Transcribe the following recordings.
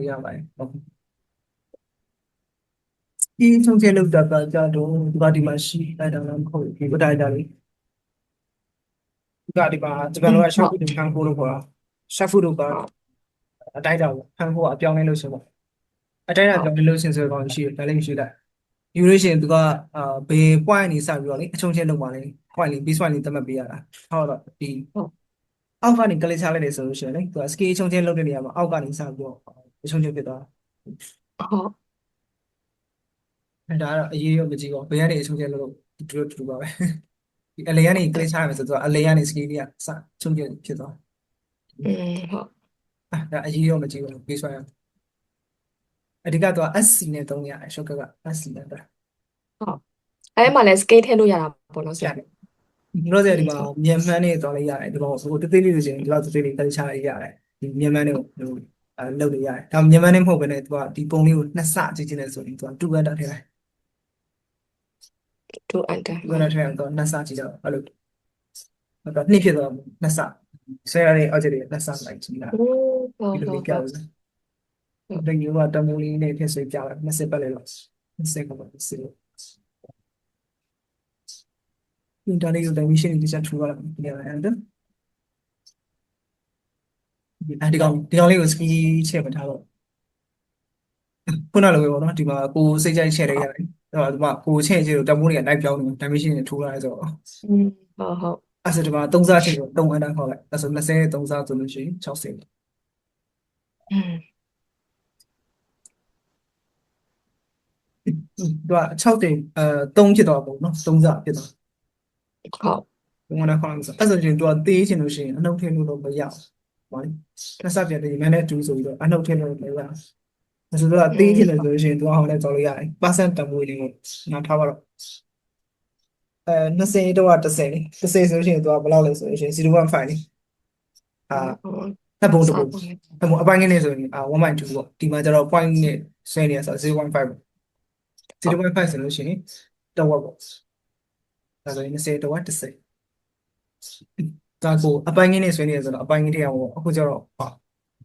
ရပါတယ်ဟုတ်ဒီဆုံးဖြတ်လို့တာကကြတော့ဒီပါဒီမှာရှိလိုက်တာလည်းမဟုတ်ဘူးဒီကိုတိုင်းတာလေးဒီကဒီပါဒီကလောကရှောက်ဖို့ခံဖို့လို့ခေါ်တာရှောက်ဖို့လို့ကအတိုင်းတာကိုခံဖို့အပြောင်းလဲလို့ဆိုပေါ့အတိုင်းတာပြောင်းလဲလို့ရှင်ဆိုတော့ရှိတယ်ဒါလည်းရှိတယ်ယူလို့ရှိရင်သူကဘယ် point နေစပြီးတော့လေအချုံချင်းလောက်ပါလေ point လေး base point လေးသတ်မှတ်ပေးရတာဟုတ်တော့ဒီအောက်ကနေကလေးချလိုက်တယ်ဆိုလို့ရှိရင်လေသူက scale အချုံချင်းလောက်တဲ့နေရာမှာအောက်ကနေစပြီးတော့အချုံချင်းဖြစ်သွားတာဒါကတော့အရေးရောမကြည့်ပါဘယ်ကနေအချုံချင်းလောက်တူပါပဲဒီအလေကနေကလေးချရမယ်ဆိုတော့အလေကနေ scale လေးကစချုံချင်းဖြစ်သွားဒါအရေးရောမကြည့်ဘူး base point အဓိကတော့ SC နဲ့သုံးရတယ် shortcut က SC နဲ့တာအဲ့မှာလည်း scale ထည့်လို့ရတာပေါ့နော်ဆရာဒီလိုဆိုဒီမှာမြန်မှန်းနေတော့လည်းရတယ်ဒီမှာဟိုတေးသေးလေးဆိုရင်ဒီလောက်တေးလေးတက်ချရရတယ်ဒီမြန်မှန်းနေကိုလုပ်လို့ရတယ်ဒါမြန်မှန်းနေမဟုတ်ဘဲနဲ့သူကဒီပုံလေးကိုနှစ်ဆကြည့်ချင်တယ်ဆိုရင်သူက2 enter ထည့်လိုက်2 enter 2 enter ထည့်ရင်တော့နှစ်ဆကြည့်တော့အဲ့လိုဟုတ်တော့နှစ်ဖြစ်တော့နှစ်ဆဆဲရတဲ့ object တွေနှစ်ဆလိုက်ကြည့်လာဒီလိုလေးကြောက်တယ်ဒီလိုကတမူလေးနဲ့ဖြစ်စေပြလာ20ပတ်လေလို့20ကပါစေဒါလေးကို dimension တွေချက်ထူရအောင်ဒီရတယ်ဒီကောင်လေးကို ski ချက်မထားတော့ခုနလိုပဲပေါ့နော်ဒီမှာကိုစိတ်ကြိုက်ချက်လိုက်ရတယ်အဲ့တော့ဒီမှာကိုချက်ချက်တမိုးတွေကလိုက်ပြောင်းနေ dimension တွေထူလာရဲဆိုတော့ဟုတ်အဲ့ဆိုဒီမှာ3စားချက်ကို3အန်းခေါ်လိုက်အဲ့ဆို20 3စားဆိုလို့ရှိရင်60သူက6တင်3ဖြစ်သွားပုံနော်3စားဖြစ်သွားဟုတ်ဘုံကခေါ်လို့ဆိုအဲ့ဆိုရင်သူကသေးချင်လို့ရှိရင်အနှုတ်ထင်းလို့တော့မရဘူးဟောနှစ်ဆပြန်တယ်မနဲ့2ဆိုပြီးတော့အနှုတ်ထင်းလို့မရဘူးအဲ့ဆိုတော့သေးချင်တယ်ဆိုလို့ရှိရင်သူကဟောလည်းကြော်လို့ရတယ် percent တမိုးလေးကိုနားထားပါတော့20တော့10လေ10ဆိုလို့ရှိရင်သူကဘယ်လောက်လဲဆိုလို့ရှိရင်0.5လေနှစ်ပုံတစ်ပုံအဲ့မို့အပိုင်းငယ်နေဆိုရင်1.2ပေါ့ဒီမှာကျတော့ point နဲ့ဆွဲနေရဆို0.5ပေါ့0.5ဆိုလို့ရှိရင်တဝက်ပေါ့ဒါဆိုရင်20တဝက်10ဒါကိုအပိုင်းငင်းနဲ့ဆွဲနေရဆိုတော့အပိုင်းငင်းတရားပေါ့အခုကျတော့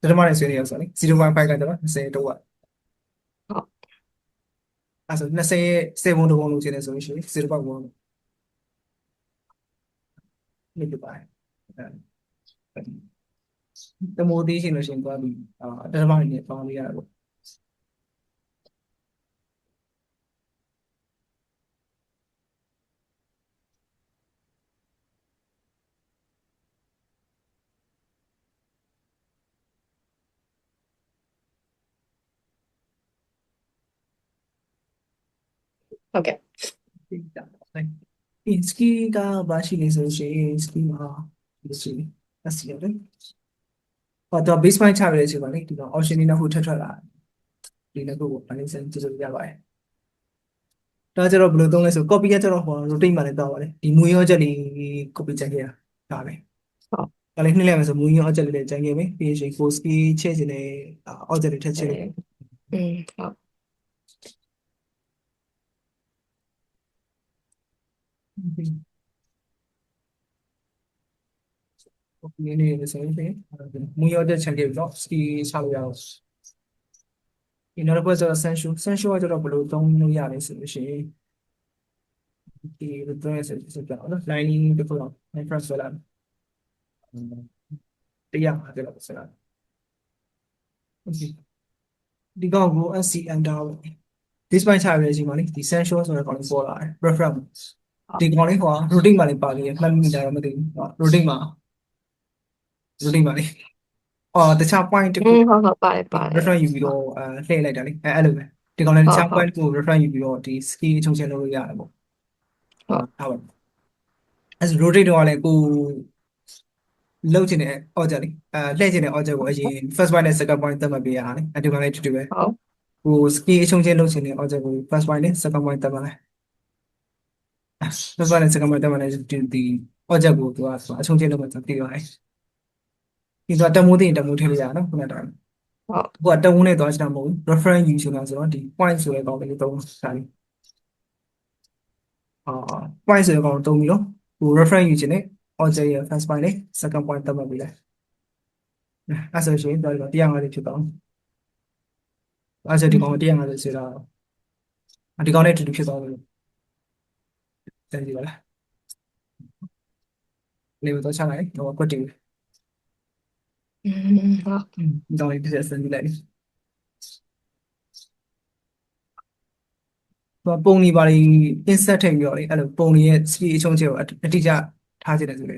ဒသမနဲ့ဆွဲနေရဆိုတော့လေ0.5ကကျတော့20တဝက်ဟုတ်အဲ့ဆို20ရဲ့7ပုံတစ်ပုံလို့ရှင်းနေဆိုလို့ရှိရင်0.1နေပြပါတယ်တမိုးသေးရှင်းလို့ရှိရင်သွားပြီးဒသမနဲ့ပေါင်းလို့ရတယ်ပေါ့ဟုတ်ကဲ့ဒီစကီကဘာရှိနေဆိုရှင်စကီမှာဒီရှိအစီရတယ်ဟောတော့ base point ချပြရချိန်ပါလေဒီတော့ option တွေနောက်ခုထပ်ထွက်လာဒီနှစ်ခုကို balance ကြည့်လို့ရပါတယ်ဒါကြတော့ဘယ်လိုသုံးလဲဆို copy ကကြတော့ဟော rotate မှာလည်းတော့ပါတယ်ဒီမူရင်း object လေး copy ချခဲ့တာဒါပဲဟုတ်ဒါလေးနှိမ့်လိုက်မယ်ဆိုမူရင်း object လေးလည်းချခဲ့မယ်ပြီးရင် course key ချဲ့ခြင်းနဲ့ object တွေထပ်ချဲ့လို့ဟုတ်ဒီနေ့လည်းဆိုရင်မူရင်း object ချခဲ့ပြီးတော့ ski ချလို့ရအောင်ဒီနောက်တစ်ခုကျတော့ sensor ကကျတော့ဘယ်လိုသုံးလို့ရလဲဆိုလို့ရှိရင်ဒီလိုသုံးရဆိုကြတော့ lining တစ်ခုတော့ inference ဆိုလာတရားကြတော့ဆက်လာဒီကောင်ကို SCM တာပေါ့ this point ချရတဲ့အချိန်မှာလေဒီ sensor ဆိုတဲ့ကောင်လေးပေါ်လာတယ် reference ဒီကောင်လေးဟော routine မှာလေးပါနေမှတ်မိတာတော့မသိဘူး routine မှာလေတခြား point တစ်ခုဟုတ်ပါတယ် reference ယူပြီးတော့လှည့်လိုက်တာလေအဲ့လိုပဲဒီကောင်လေးတခြား point ကို reference ယူပြီးတော့ဒီ ski ချုံချင်လုပ်လို့ရတယ်ပေါ့ဟုတ်ပါအဲ့ rotate တော့လည်းကိုလှုပ်ချင်တဲ့ object လေလှည့်ချင်တဲ့ object ကိုအရင် first point နဲ့ second point သတ်မှတ်ပေးရတာလေအဲ့ဒီမှာလည်းတူတူပဲဟုတ်ကို ski အချုံချင်းလှုပ်ချင်တဲ့ object ကို first point နဲ့ second point သတ်မှတ်လိုက် first point နဲ့ second point သတ်မှတ်လိုက်ဒီ object ကိုသူကအချုံချင်းလှုပ်မှဆိုပြီးပါတယ်ဒီတော့တမိုးသိရင်တမိုးထည့်လို့ရနော်ခုနကတည်းကကိုကတမိုးနဲ့သွားချင်တာမဟုတ်ဘူး reference ယူချင်တာဆိုတော့ဒီ point ဆိုတဲ့ကောင်လေးသုံးတာလေpoint ဆိုတဲ့ကောင်သုံးပြီးတော့ကို reference ယူချင်တဲ့ object ရဲ့ first point နဲ့ second point သတ်မှတ်ပေးလိုက်အဲ့ဆိုရှင်တော့150ဖြစ်သွား အဲ့ဆိုဒီကောင်150ဆွဲတော့ဒီကောင်နဲ့တူတူဖြစ်သွားလို့စမ်းကြည့်ပါလားလေတော့ချလိုက်တော့ကွက်တူ ဟုတ် ဒီကောင်လေးတစ်ဆက်စမ်းကြည့်လိုက်ပုံနေပါလိ insert ထည့်ပြီးတော့လေအဲ့လိုပုံနေရဲ့ speed အချုံးချက်ကိုအတိအကျထားချင်တယ်ဆိုလေ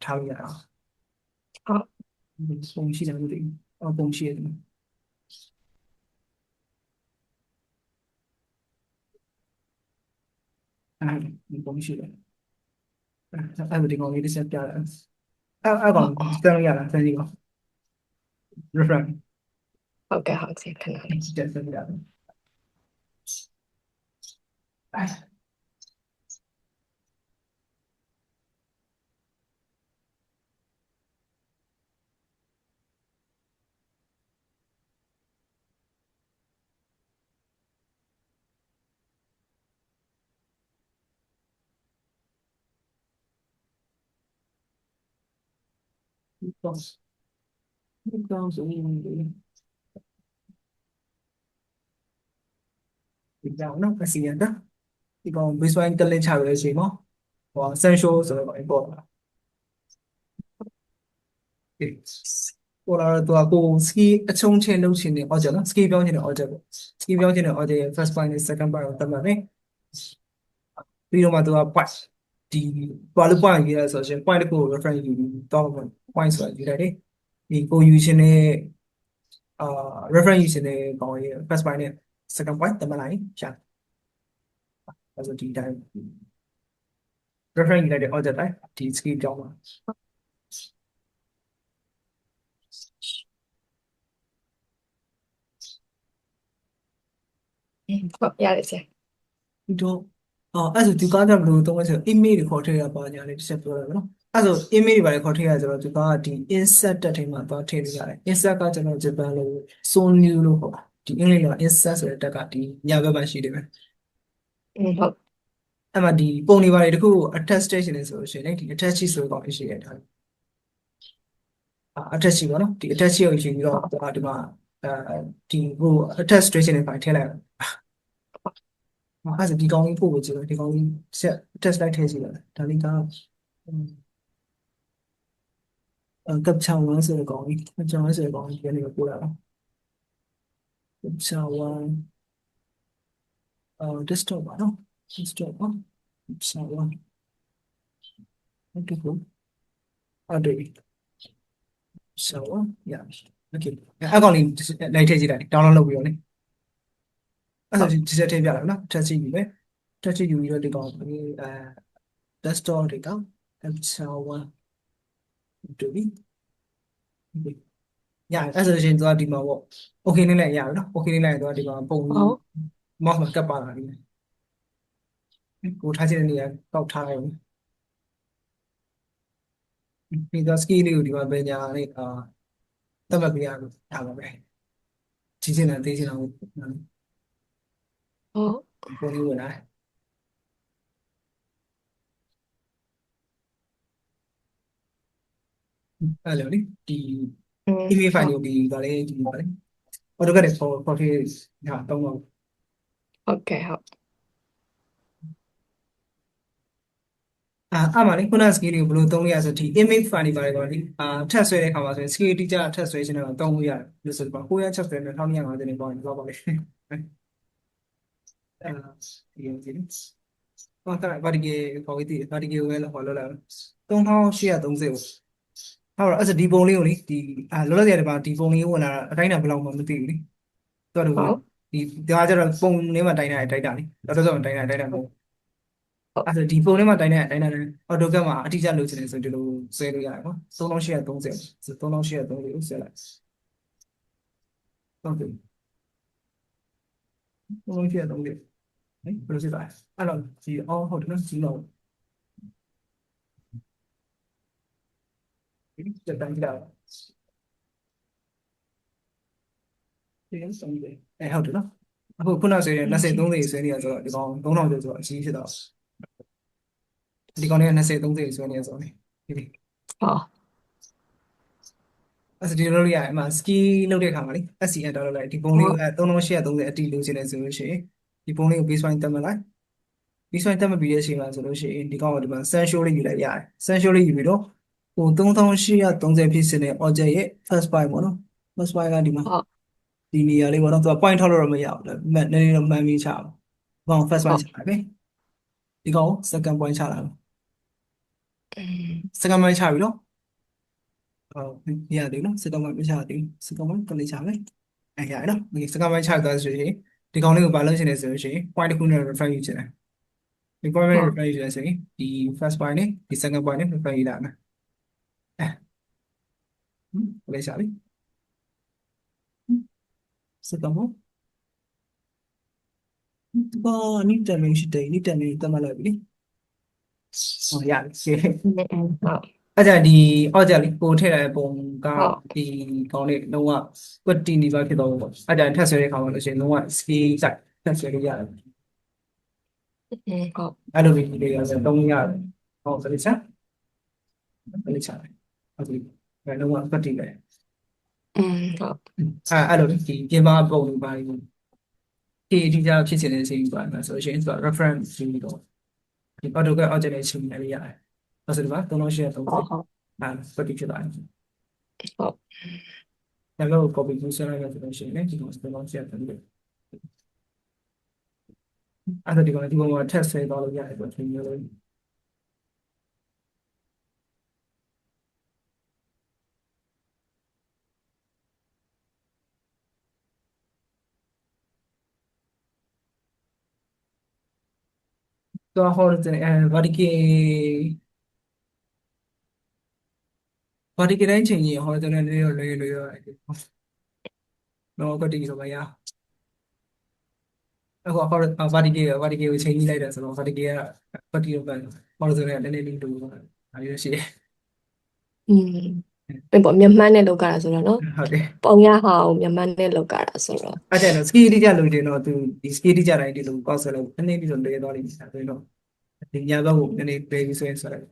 ထားလို့ရအောင် ဟုတ် ပုံရှိတယ်မသိဘူးအော်ပုံရှိရတယ်အဲ့ပုံရှိတယ်အဲ့ဒီကောင်လေးတစ်ဆက်ပြတယ်အဲ့ကောင်စမ်းလို့ရလားစမ်းကြည့်ပါ reference ဟုတ်ကဲ့ဟုတ်ကဲ့ခဏလေး တက်စမ်းရတယ်တော့ဒီကောင်ဆိုရင်ဒီကောင်နော်အစီရတာဒီကောင် baseline တက်လက်ချရတဲ့အချိန်မှာဟို essential ဆိုတော့ import လာပေါ်လာတော့ကို ski အချုံးချင်းလုပ်ချင်တဲ့ object နော် ski ပြောင်းချင်တဲ့ object ပေါ့ ski ပြောင်းချင်တဲ့ object ရဲ့ first point နဲ့ second point ကိုသတ်မှတ်မယ်ပြီးတော့မှသူက point ဒီဘာလို့ point ရေးရဆိုရှင် point တစ်ခုကို reference ယူပြီးတော့ point ဆိုတာယူလိုက်တယ်ဒီကိုယူရှင်တဲ့reference ယူရှင်တဲ့ကောင်ရဲ့ first point နဲ့ second point သတ်မှတ်လိုက်ရှာအဲ့ဆိုဒီတိုင်း reference ယူလိုက်တဲ့ object တိုင်းဒီ ski ပြောင်းမှာ ဟုတ်ရတယ်ဆရာ ဒီတော့အဲ့ဆိုဒီကားကဘယ်လိုသုံးလဲဆိုတော့ image တွေခေါ်ထည့်ရပါညာလေးတစ်ချက်ပြောရမယ်နော်အဲ့ဆို image တွေဘာတွေခေါ်ထည့်ရဆိုတော့ဒီကားကဒီ insert တက်ထဲမှာသွားထည့်လို့ရတယ် insert ကကျွန်တော်ဂျပန်လို Sony လို့ခေါ်တာဒီအင်္ဂလိပ်လို insert ဆိုတဲ့တက်ကဒီညာဘက်မှာရှိတယ်ပဲ ဟုတ် အဲ့မှာဒီပုံတွေဘာတွေတခုကို attach စtation နေဆိုလို့ရှိရင်ဒီ attach ဆိုတော့ရှိရတာattach ပါနော်ဒီ attach ကိုယူပြီးတော့ဒီမှာဒီဟို attach station တွေပိုင်းထည့်လိုက်အဲ့ဒါဒီကောင်လေးပို့ဖို့ကြည့်တော့ဒီကောင်လေးဆက် test လိုက်ထည့်ကြည့်ရတယ်ဒါလေးကcapture one ဆိုတဲ့ကောင်လေး capture one ဆိုတဲ့ကောင်လေးပြန်ပြီးပို့လာတော့ capture one desktop ပါနော် desktop ပါ capture one ဟုတ်ကဲ့အဲ့ဒါ capture one yeah okay အဲ့ကောင်လေးလိုက်ထည့်ကြည့်လိုက် download လုပ်ပြီးတော့လေအဲ့ဒါဒီစက်ထည့်ပြလိုက်နော် test ကြည့်ပြီပဲ test ကြည့်ယူပြီးတော့ဒီကောင်desktop တွေက capture one တူပြီရအဲ့ဆိုရင်သူကဒီမှာပေါ့ okay နဲ့လည်းရပြီနော် okay နဲ့လည်းသူကဒီမှာပုံ ဟုတ် mouse မှာကပ်ပါလာပြီကိုထားချင်တဲ့နေရာကောက်ထားလိုက်ပြီးတော့ skill လေးကိုဒီမှာပညာလေးသတ်မှတ်ပြရလို့ထားပါပဲကြီးစင်တဲ့သိစင်အောင်ဟုတ် ပုံလေးဝင်လာအဲ့လိုလေဒီ image file ကိုဒီဗာလေဒီဗာလေ AutoCAD နဲ့ပေါ်ထည့်ဟာတောင်းတော့ ဟုတ်ကဲ့ဟုတ် အဲ့မှာလေခုန skill တွေကိုဘယ်လိုသုံးလို့ရဆိုဒီ image file တွေပါတယ်ကွာလေထပ်ဆွဲတဲ့အခါမှာဆိုရင် skill တိကျထပ်ဆွဲခြင်းတော့သုံးလို့ရတယ်လို့ဆိုတော့960နဲ့1250နဲ့ပေါ့တော့ပါလေဒီဘာဒီကေခေါ်ပြီးဒီဘာဒီကေကိုလည်းဟောလို့လာ3830ဟုတ်အဲ့ဆိုဒီပုံလေးကိုလေဒီလောလောဆယ်ဒီမှာဒီပုံလေးဝင်လာအတိုင်းတာဘယ်လောက်မှမသိဘူးလေတော်တော်ဒီဒါကြတော့ပုံလေးမှာတိုင်းတာလေတော်တော်ဆိုတိုင်းတာမဟုတ်အဲ့ဆိုဒီပုံလေးမှာတိုင်းတာနဲ့ AutoCAD မှာအတိအကျလုပ်ချင်တယ်ဆိုဒီလိုဆွဲလို့ရတယ်နော်3830ဆို3830ကိုဆွဲလိုက်ဟုတ်ပြီ3830ဘယ်လိုစစ်တာအဲ့တော့ဒီအော်ဟုတ်တယ်နော်ဒီတော့ဒီစက်တိုင်းကြည့်လိုက်ဒီဆုံးတယ်ဟုတ်တယ်နော်အခုခုနဆွဲတဲ့2030ဆွဲနေရဆိုတော့ဒီကောင်3000ကျော်ဆိုတော့အကြီးဖြစ်တော့ဒီကောင်လေးက2030ဆွဲနေရဆိုတော့ဒီဟုတ် အဲ့ဒါဒီလိုလုပ်လို့ရတယ်အမှ ski လုပ်တဲ့အခါမှာလေ SC enter လုပ်လိုက်ဒီပုံလေးကို3830အတိလိုချင်တယ်ဆိုလို့ရှိရင်ဒီပုံလေးကို baseline တက်မှတ်လိုက် baseline တက်မှတ်ပြီးတဲ့အချိန်မှာဆိုလို့ရှိရင်ဒီကောင်ကိုဒီမှာ sensor လေးယူလိုက်ရတယ် sensor လေးယူပြီးတော့ဟို3830ဖြစ်စတဲ့ object ရဲ့ first byte ပေါ့နော် first byte ကဒီမှာ ဟုတ် ဒီနေရာလေးပေါ့နော်သူက point ထောက်လို့တော့မရဘူးလေနည်းနည်းတော့မှန်ပြီးချပါဒီကောင် first ဟု byte တ် ချလိုက်ပြီဒီကောင် second point ချလိုက် อืม second point ချပြီးတော့မရသေးဘူးနော် second point မချသေးဘူး second point ကလေးချမယ်ရတယ်နော်ဒီ second point ချသွားဆိုရင်ဒီကောင်လေးကိုဘာလုပ်ချင်လဲဆိုလို့ရှိရင် point တစ်ခုနဲ့ reference ယူချင်တယ်ဒီ point နဲ့ reference ယူချင်ဆိုရင်ဒီ first point နဲ့ဒီ second point နဲ့ reference ယူလာမယ်ကလေးချပြီ second point ဒီကောင်နိတမယ်ရှိတယ်နိတမယ်တက်မှတ်လိုက်ပြီဟောရတယ်ရှေ့ ဟုတ် အဲ့ကြဒီအော့ကြလေးကိုထည့်လိုက်တဲ့ပုံက ဟုတ် ဒီကောင်းလေးလုံးဝကွက်တီနေပါဖြစ်တော့ပေါ့အဲ့ကြထပ်ဆွဲတဲ့ခါမှာလို့ရှိရင်လုံးဝ ski side ထပ်ဆွဲလို့ရတယ် ဟုတ် အဲ့လိုမျိုးလေးရဆိုတော့ရတယ်ဟောဆိုလိမ့်ချာဟုတ်ပြီအဲ့လုံးဝကွက်တီပဲ อืมဟုတ် အဲ့လိုဒီပြင်ပပုံတွေပါလို့ဒီအဒီကြဖြစ်နေတဲ့စီးပါမှာဆိုရှင်ဆိုတော့ reference ပြီးတော့ဒီ AutoCAD object နဲ့ချိန်နေရရတယ်အဲ့ဆိုဒီမှာ3830 ဟုတ် ကွက်တီဖြစ်သွားတယ် ဟုတ် ဒါတော့ copy လုပ်ဆက်လိုက်ရဆိုလို့ရှိရင်လည်းဒီကောင်စတော့ဆက်တယ်လို့အဲ့ဒါဒီကောင်ကထပ်ဆွဲသွားလို့ရတယ်ဆိုတော့ချိန်မျိုးလို့တော့ horizontal vertical တိုင်းချိန်ရင် horizontal လေးရောလွယ်ရောတော့ကွက်တီဆိုပါရအခု vertical ကိုချိန်ကြည့်လိုက်တာဆိုတော့ vertical ကကွက်တီတော့ပဲ horizontal ကနည်းနည်းလေးတူသွားတယ်ဒါလေးရှိတယ် อืมเป็นပေါ့မြန်မာနဲ့လောက်ကြတာဆိုတော့เนาะ ဟုတ်တယ် ပုံရဟာကိုမြန်မာနဲ့လောက်ကြတာဆိုတော့ အဲ့ဒါတော့ ski တိကျလို့တင်တော့သူဒီ ski တိကျတိုင်းဒီလိုကောက်ဆက်လို့နည်းနည်းပြီးတော့လွယ်သွားလိမ့်မယ်ဆိုတော့ဒီညာဘက်ကိုနည်းနည်းပေးပြီးဆွဲလိုက်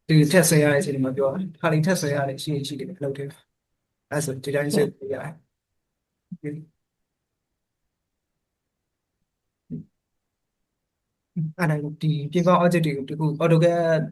ဒီထက်ဆွဲရတဲ့အချိန်မှာပြောခါလေးထက်ဆွဲရတဲ့ရှိတယ်လောက်တယ်အဲ့ဆိုဒီတိုင်းဆက်ပြရတယ်အဲ့ဒါဒီပြင်ပ object တွေကိုဒီခု AutoCAD